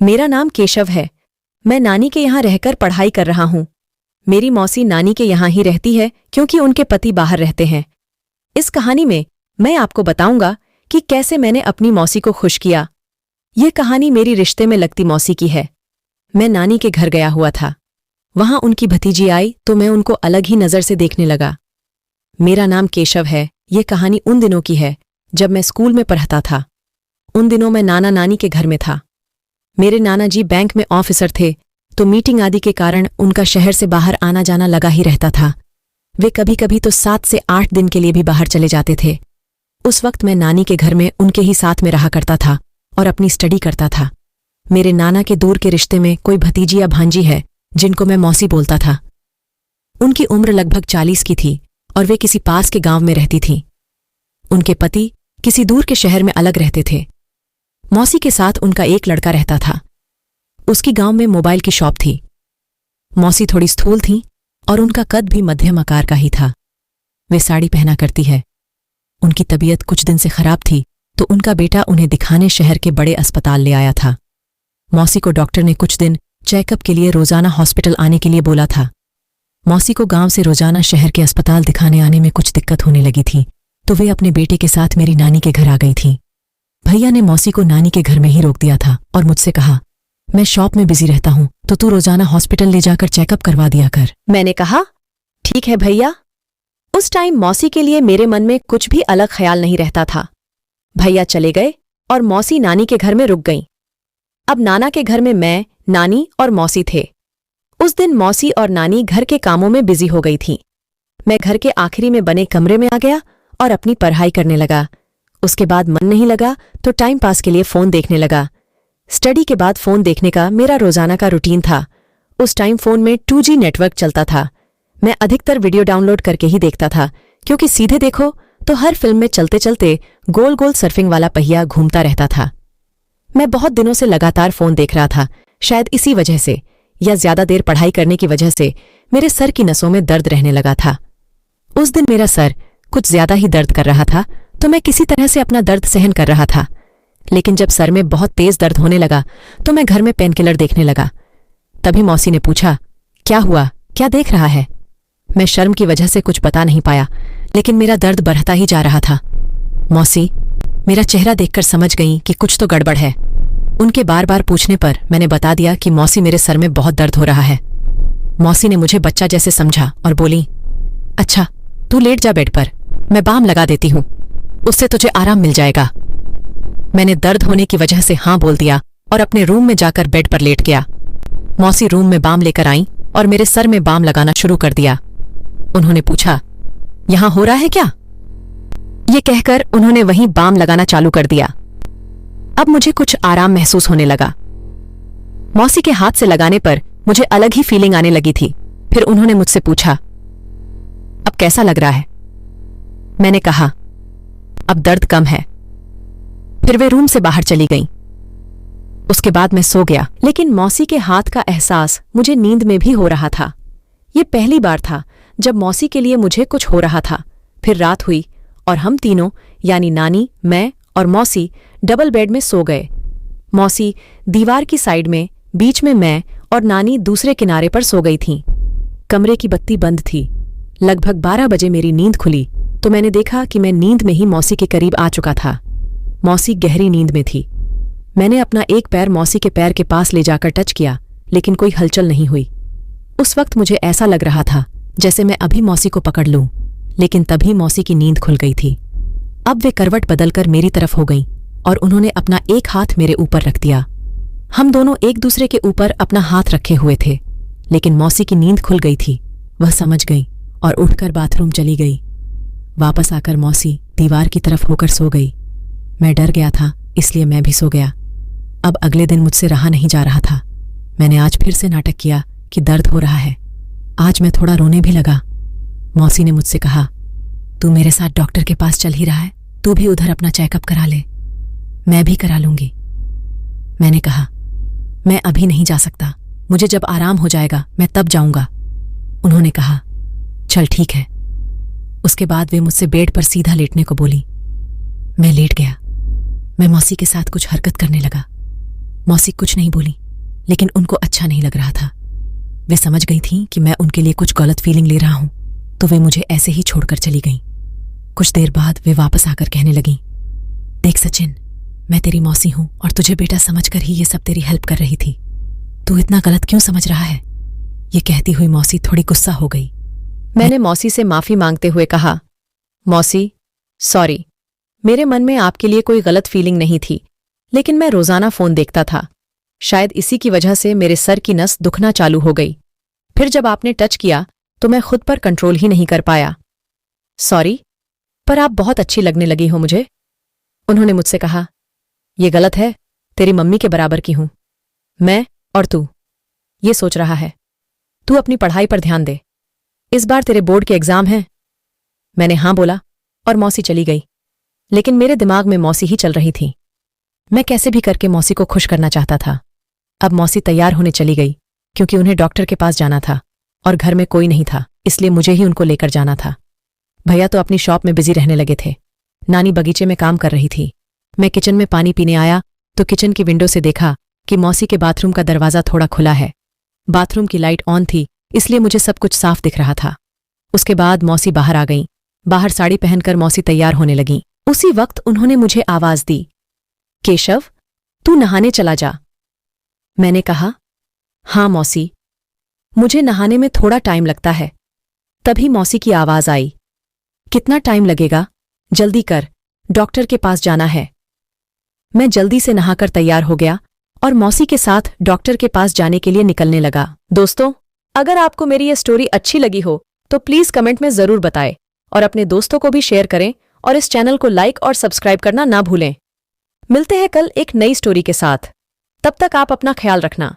मेरा नाम केशव है। मैं नानी के यहाँ रहकर पढ़ाई कर रहा हूँ। मेरी मौसी नानी के यहाँ ही रहती है क्योंकि उनके पति बाहर रहते हैं। इस कहानी में मैं आपको बताऊंगा कि कैसे मैंने अपनी मौसी को खुश किया। ये कहानी मेरी रिश्ते में लगती मौसी की है। मैं नानी के घर गया हुआ था। वहां उनकी भतीजी आई तो मैं उनको अलग ही नज़र से देखने लगा। मेरा नाम केशव है। ये कहानी उन दिनों की है जब मैं स्कूल में पढ़ता था। उन दिनों मैं नाना नानी के घर में था। मेरे नाना जी बैंक में ऑफिसर थे, तो मीटिंग आदि के कारण उनका शहर से बाहर आना जाना लगा ही रहता था। वे कभी कभी तो 7 से 8 दिन के लिए भी बाहर चले जाते थे। उस वक्त मैं नानी के घर में उनके ही साथ में रहा करता था और अपनी स्टडी करता था। मेरे नाना के दूर के रिश्ते में कोई भतीजी या भांजी है जिनको मैं मौसी बोलता था। उनकी उम्र लगभग 40 की थी और वे किसी पास के गांव में रहती थीं। उनके पति किसी दूर के शहर में अलग रहते थे। मौसी के साथ उनका एक लड़का रहता था। उसकी गांव में मोबाइल की शॉप थी। मौसी थोड़ी स्थूल थीं और उनका कद भी मध्यम आकार का ही था। वे साड़ी पहना करती है। उनकी तबीयत कुछ दिन से खराब थी तो उनका बेटा उन्हें दिखाने शहर के बड़े अस्पताल ले आया था। मौसी को डॉक्टर ने कुछ दिन चेकअप के लिए रोजाना हॉस्पिटल आने के लिए बोला था। मौसी को गांव से रोजाना शहर के अस्पताल दिखाने आने में कुछ दिक्कत होने लगी थी, तो वे अपने बेटे के साथ मेरी नानी के घर आ गई थीं। भैया ने मौसी को नानी के घर में ही रोक दिया था और मुझसे कहा, मैं शॉप में बिजी रहता हूं तो तू रोजाना हॉस्पिटल ले जाकर चेकअप करवा दिया कर। मैंने कहा, ठीक है भैया। उस टाइम मौसी के लिए मेरे मन में कुछ भी अलग ख्याल नहीं रहता था। भैया चले गए और मौसी नानी के घर में रुक गईं। अब नाना के घर में मैं, नानी और मौसी थे। उस दिन मौसी और नानी घर के कामों में बिजी हो गई थीं। मैं घर के आखिरी में बने कमरे में आ गया और अपनी पढ़ाई करने लगा। उसके बाद मन नहीं लगा तो टाइम पास के लिए फ़ोन देखने लगा। स्टडी के बाद फ़ोन देखने का मेरा रोज़ाना का रूटीन था। उस टाइम फ़ोन में 2G नेटवर्क चलता था। मैं अधिकतर वीडियो डाउनलोड करके ही देखता था, क्योंकि सीधे देखो तो हर फिल्म में चलते चलते गोल गोल सर्फिंग वाला पहिया घूमता रहता था। मैं बहुत दिनों से लगातार फ़ोन देख रहा था। शायद इसी वजह से या ज़्यादा देर पढ़ाई करने की वजह से मेरे सर की नसों में दर्द रहने लगा था। उस दिन मेरा सर कुछ ज़्यादा ही दर्द कर रहा था, तो मैं किसी तरह से अपना दर्द सहन कर रहा था। लेकिन जब सर में बहुत तेज दर्द होने लगा तो मैं घर में पेनकिलर देखने लगा। तभी मौसी ने पूछा, क्या हुआ, क्या देख रहा है? मैं शर्म की वजह से कुछ बता नहीं पाया, लेकिन मेरा दर्द बढ़ता ही जा रहा था। मौसी मेरा चेहरा देखकर समझ गईं कि कुछ तो गड़बड़ है। उनके बार बार पूछने पर मैंने बता दिया कि मौसी मेरे सर में बहुत दर्द हो रहा है। मौसी ने मुझे बच्चा जैसे समझा और बोली, अच्छा तू लेट जा बेड पर, मैं बाम लगा देती हूँ, उससे तुझे आराम मिल जाएगा। मैंने दर्द होने की वजह से हाँ बोल दिया और अपने रूम में जाकर बेड पर लेट गया। मौसी रूम में बाम लेकर आईं और मेरे सर में बाम लगाना शुरू कर दिया। उन्होंने पूछा, यहां हो रहा है क्या? ये कहकर उन्होंने वहीं बाम लगाना चालू कर दिया। अब मुझे कुछ आराम महसूस होने लगा। मौसी के हाथ से लगाने पर मुझे अलग ही फीलिंग आने लगी थी। फिर उन्होंने मुझसे पूछा, अब कैसा लग रहा है? मैंने कहा, अब दर्द कम है। फिर वे रूम से बाहर चली गईं। उसके बाद मैं सो गया, लेकिन मौसी के हाथ का एहसास मुझे नींद में भी हो रहा था। ये पहली बार था जब मौसी के लिए मुझे कुछ हो रहा था। फिर रात हुई और हम तीनों यानी नानी, मैं और मौसी डबल बेड में सो गए। मौसी दीवार की साइड में, बीच में मैं और नानी दूसरे किनारे पर सो गई थीं। कमरे की बत्ती बंद थी। लगभग 12 बजे मेरी नींद खुली तो मैंने देखा कि मैं नींद में ही मौसी के करीब आ चुका था। मौसी गहरी नींद में थी। मैंने अपना एक पैर मौसी के पैर के पास ले जाकर टच किया, लेकिन कोई हलचल नहीं हुई। उस वक्त मुझे ऐसा लग रहा था जैसे मैं अभी मौसी को पकड़ लूं, लेकिन तभी मौसी की नींद खुल गई थी। अब वे करवट बदलकर मेरी तरफ हो गईं और उन्होंने अपना एक हाथ मेरे ऊपर रख दिया। हम दोनों एक दूसरे के ऊपर अपना हाथ रखे हुए थे, लेकिन मौसी की नींद खुल गई थी। वह समझ गई और उठकर बाथरूम चली गई। वापस आकर मौसी दीवार की तरफ होकर सो गई। मैं डर गया था, इसलिए मैं भी सो गया। अब अगले दिन मुझसे रहा नहीं जा रहा था। मैंने आज फिर से नाटक किया कि दर्द हो रहा है। आज मैं थोड़ा रोने भी लगा। मौसी ने मुझसे कहा, तू मेरे साथ डॉक्टर के पास चल ही रहा है, तू भी उधर अपना चेकअप करा ले। मैं भी करा लूंगी। मैंने कहा, मैं अभी नहीं जा सकता, मुझे जब आराम हो जाएगा मैं तब जाऊंगा। उन्होंने कहा, चल ठीक है। उसके बाद वे मुझसे बेड पर सीधा लेटने को बोली। मैं लेट गया। मैं मौसी के साथ कुछ हरकत करने लगा। मौसी कुछ नहीं बोली, लेकिन उनको अच्छा नहीं लग रहा था। वे समझ गई थीं कि मैं उनके लिए कुछ गलत फीलिंग ले रहा हूं, तो वे मुझे ऐसे ही छोड़कर चली गईं। कुछ देर बाद वे वापस आकर कहने लगीं, देख सचिन, मैं तेरी मौसी हूं और तुझे बेटा समझकर ही ये सब तेरी हेल्प कर रही थी। तू इतना गलत क्यों समझ रहा है? ये कहती हुई मौसी थोड़ी गुस्सा हो गई। मैंने मौसी से माफी मांगते हुए कहा, मौसी सॉरी, मेरे मन में आपके लिए कोई गलत फीलिंग नहीं थी, लेकिन मैं रोजाना फोन देखता था। शायद इसी की वजह से मेरे सर की नस दुखना चालू हो गई। फिर जब आपने टच किया तो मैं खुद पर कंट्रोल ही नहीं कर पाया। सॉरी, पर आप बहुत अच्छी लगने लगी हो मुझे। उन्होंने मुझसे कहा, यह गलत है, तेरी मम्मी के बराबर की हूं मैं और तू। ये सोच रहा है, तू अपनी पढ़ाई पर ध्यान दे। इस बार तेरे बोर्ड के एग्जाम हैं। मैंने हां बोला और मौसी चली गई, लेकिन मेरे दिमाग में मौसी ही चल रही थी। मैं कैसे भी करके मौसी को खुश करना चाहता था। अब मौसी तैयार होने चली गई, क्योंकि उन्हें डॉक्टर के पास जाना था और घर में कोई नहीं था, इसलिए मुझे ही उनको लेकर जाना था। भैया तो अपनी शॉप में बिजी रहने लगे थे। नानी बगीचे में काम कर रही थी। मैं किचन में पानी पीने आया तो किचन की विंडो से देखा कि मौसी के बाथरूम का दरवाजा थोड़ा खुला है। बाथरूम की लाइट ऑन थी, इसलिए मुझे सब कुछ साफ दिख रहा था। उसके बाद मौसी बाहर आ गईं। बाहर साड़ी पहनकर मौसी तैयार होने लगीं। उसी वक्त उन्होंने मुझे आवाज दी, केशव, तू नहाने चला जा। मैंने कहा, हां मौसी, मुझे नहाने में थोड़ा टाइम लगता है। तभी मौसी की आवाज आई, कितना टाइम लगेगा? जल्दी कर, डॉक्टर के पास जाना है। मैं जल्दी से नहाकर तैयार हो गया और मौसी के साथ डॉक्टर के पास जाने के लिए निकलने लगा। दोस्तों, अगर आपको मेरी ये स्टोरी अच्छी लगी हो तो प्लीज कमेंट में जरूर बताएं और अपने दोस्तों को भी शेयर करें और इस चैनल को लाइक और सब्सक्राइब करना ना भूलें। मिलते हैं कल एक नई स्टोरी के साथ। तब तक आप अपना ख्याल रखना।